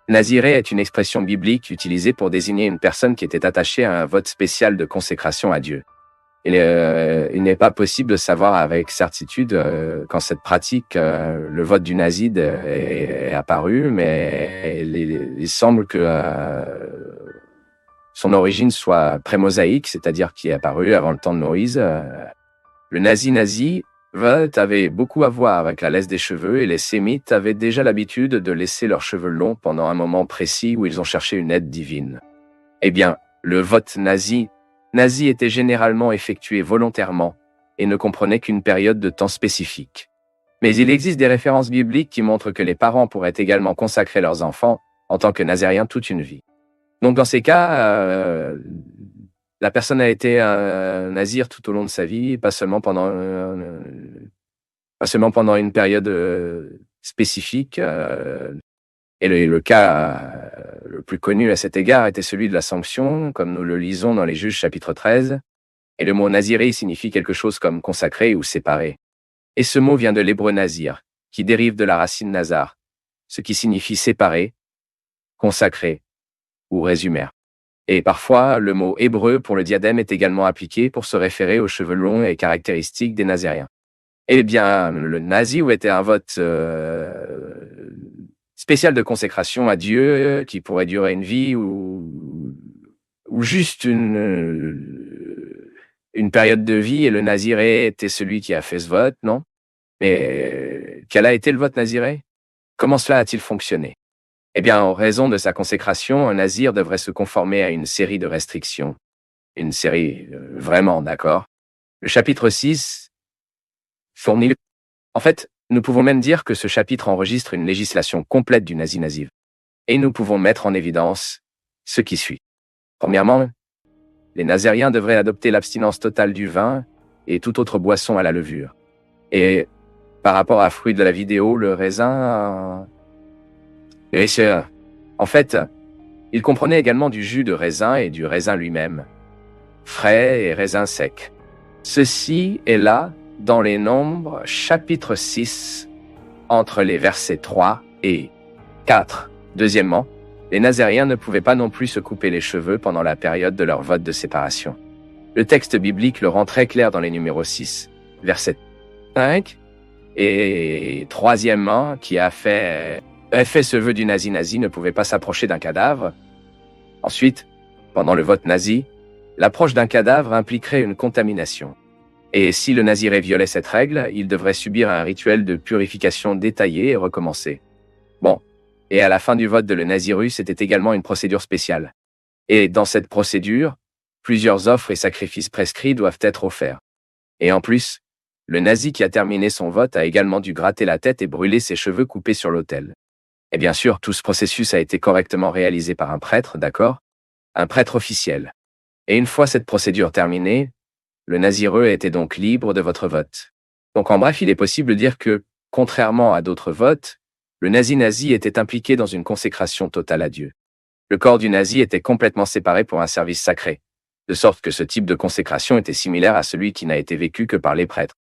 Naziré est une expression biblique utilisée pour désigner une personne qui était attachée à un vote spécial de consécration à Dieu. Il n'est pas possible de savoir avec certitude quand cette pratique, le vote du nazide, est apparu, mais il semble que son origine soit pré-mosaïque, c'est-à-dire qui est apparu avant le temps de Moïse. Le nazi vote avait beaucoup à voir avec la laisse des cheveux et les Sémites avaient déjà l'habitude de laisser leurs cheveux longs pendant un moment précis où ils ont cherché une aide divine. Eh bien, le vote nazi était généralement effectué volontairement et ne comprenait qu'une période de temps spécifique. Mais il existe des références bibliques qui montrent que les parents pourraient également consacrer leurs enfants en tant que nazériens toute une vie. Donc dans ces cas, la personne a été un nazir tout au long de sa vie, pas seulement pendant une période spécifique. Et le cas le plus connu à cet égard était celui de la sanction, comme nous le lisons dans les Juges chapitre 13. Et le mot naziré signifie quelque chose comme consacré ou séparé. Et ce mot vient de l'hébreu nazir, qui dérive de la racine nazar, ce qui signifie séparé, consacré ou résumer. Et parfois, le mot hébreu pour le diadème est également appliqué pour se référer aux cheveux longs et caractéristiques des nazériens. Eh bien, le nazir était un vote spécial de consécration à Dieu qui pourrait durer une vie ou juste une période de vie, et le naziré était celui qui a fait ce vote, non? Mais quel a été le vote naziré? Comment cela a-t-il fonctionné? Eh bien, en raison de sa consécration, un nazir devrait se conformer à une série de restrictions. Une série vraiment, d'accord? Le chapitre 6 fournit... En fait, nous pouvons même dire que ce chapitre enregistre une législation complète du nazi. Et nous pouvons mettre en évidence ce qui suit. Premièrement, les nazériens devraient adopter l'abstinence totale du vin et toute autre boisson à la levure. Et par rapport à fruit de la vidéo, le raisin... En fait, il comprenait également du jus de raisin et du raisin lui-même, frais et raisin sec. Ceci est là dans les Nombres, chapitre 6, entre les versets 3 et 4. Deuxièmement, les nazériens ne pouvaient pas non plus se couper les cheveux pendant la période de leur vote de séparation. Le texte biblique le rend très clair dans les numéros 6, verset 5. Et troisièmement, qui a fait ce vœu du nazi ne pouvait pas s'approcher d'un cadavre. Ensuite, pendant le vote nazi, l'approche d'un cadavre impliquerait une contamination. Et si le naziré violait cette règle, il devrait subir un rituel de purification détaillé et recommencer. Bon, et à la fin du vote de le nazirus, c'était également une procédure spéciale. Et dans cette procédure, plusieurs offres et sacrifices prescrits doivent être offerts. Et en plus, le nazi qui a terminé son vote a également dû gratter la tête et brûler ses cheveux coupés sur l'autel. Et bien sûr, tout ce processus a été correctement réalisé par un prêtre, d'accord? Un prêtre officiel. Et une fois cette procédure terminée, le nazireux était donc libre de votre vote. Donc en bref, il est possible de dire que, contrairement à d'autres votes, le nazi était impliqué dans une consécration totale à Dieu. Le corps du nazi était complètement séparé pour un service sacré, de sorte que ce type de consécration était similaire à celui qui n'a été vécu que par les prêtres.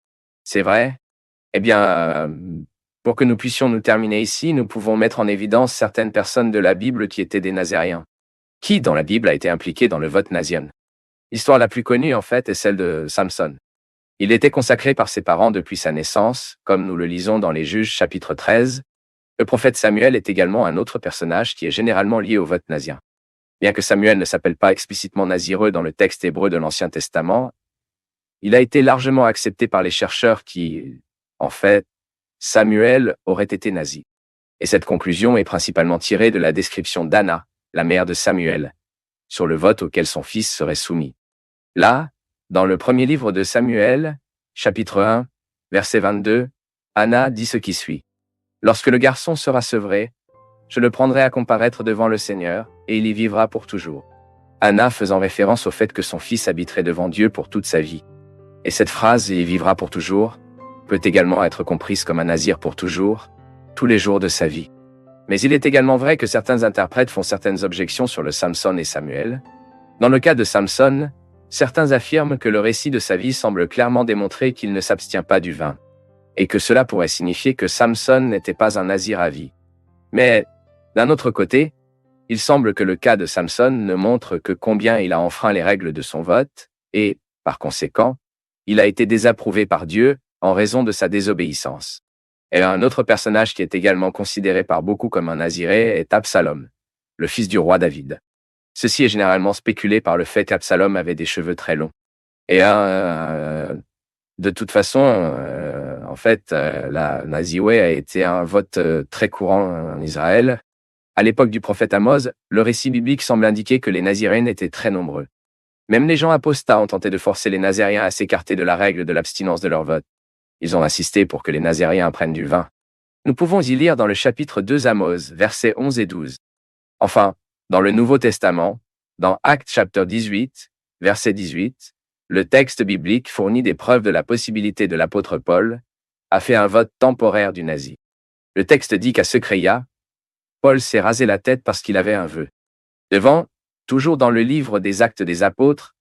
C'est vrai? Eh bien, pour que nous puissions nous terminer ici, nous pouvons mettre en évidence certaines personnes de la Bible qui étaient des nazériens. Qui, dans la Bible, a été impliqué dans le vote nazien? L'histoire la plus connue, en fait, est celle de Samson. Il était consacré par ses parents depuis sa naissance, comme nous le lisons dans les Juges chapitre 13. Le prophète Samuel est également un autre personnage qui est généralement lié au vote nazien. Bien que Samuel ne s'appelle pas explicitement nazireux dans le texte hébreu de l'Ancien Testament, il a été largement accepté par les chercheurs qui, en fait, Samuel aurait été nazi. Et cette conclusion est principalement tirée de la description d'Anna, la mère de Samuel, sur le vote auquel son fils serait soumis. Là, dans le premier livre de Samuel, chapitre 1, verset 22, Anna dit ce qui suit. « Lorsque le garçon sera sevré, je le prendrai à comparaître devant le Seigneur, et il y vivra pour toujours. » Anna faisant référence au fait que son fils habiterait devant Dieu pour toute sa vie. Et cette phrase « il y vivra pour toujours » peut également être comprise comme un nazir pour toujours, tous les jours de sa vie. Mais il est également vrai que certains interprètes font certaines objections sur le Samson et Samuel. Dans le cas de Samson, certains affirment que le récit de sa vie semble clairement démontrer qu'il ne s'abstient pas du vin, et que cela pourrait signifier que Samson n'était pas un nazir à vie. Mais D'un autre côté, il semble que le cas de Samson ne montre que combien il a enfreint les règles de son vote, et, par conséquent, il a été désapprouvé par Dieu en raison de sa désobéissance. Et un autre personnage qui est également considéré par beaucoup comme un Naziré est Absalom, le fils du roi David. Ceci est généralement spéculé par le fait qu'Absalom avait des cheveux très longs. Et de toute façon, la Naziré a été un vote très courant en Israël. À l'époque du prophète Amos, le récit biblique semble indiquer que les Naziréens étaient très nombreux. Même les gens apostats ont tenté de forcer les Nazaréens à s'écarter de la règle de l'abstinence de leur vote. Ils ont insisté pour que les Nazaréens prennent du vin. Nous pouvons y lire dans le chapitre 2 Amos, versets 11 et 12. Enfin, dans le Nouveau Testament, dans Actes chapitre 18, verset 18, le texte biblique fournit des preuves de la possibilité de l'apôtre Paul a fait un vote temporaire du nazi. Le texte dit qu'à Secréia, Paul s'est rasé la tête parce qu'il avait un vœu. Devant, toujours dans le livre des Actes des Apôtres,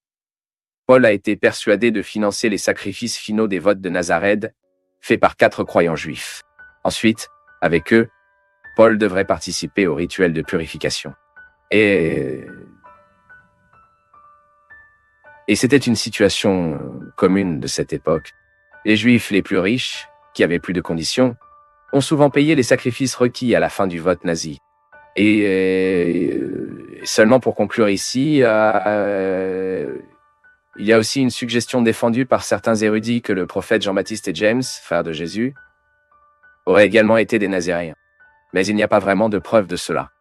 Paul a été persuadé de financer les sacrifices finaux des votes de Nazareth, faits par 4 croyants juifs. Ensuite, avec eux, Paul devrait participer au rituel de purification. Et c'était une situation commune de cette époque. Les Juifs les plus riches, qui avaient plus de conditions, ont souvent payé les sacrifices requis à la fin du vote nazi. Et seulement pour conclure ici, il y a aussi une suggestion défendue par certains érudits que le prophète Jean-Baptiste et James, frères de Jésus, auraient également été des Nazaréens. Mais il n'y a pas vraiment de preuve de cela.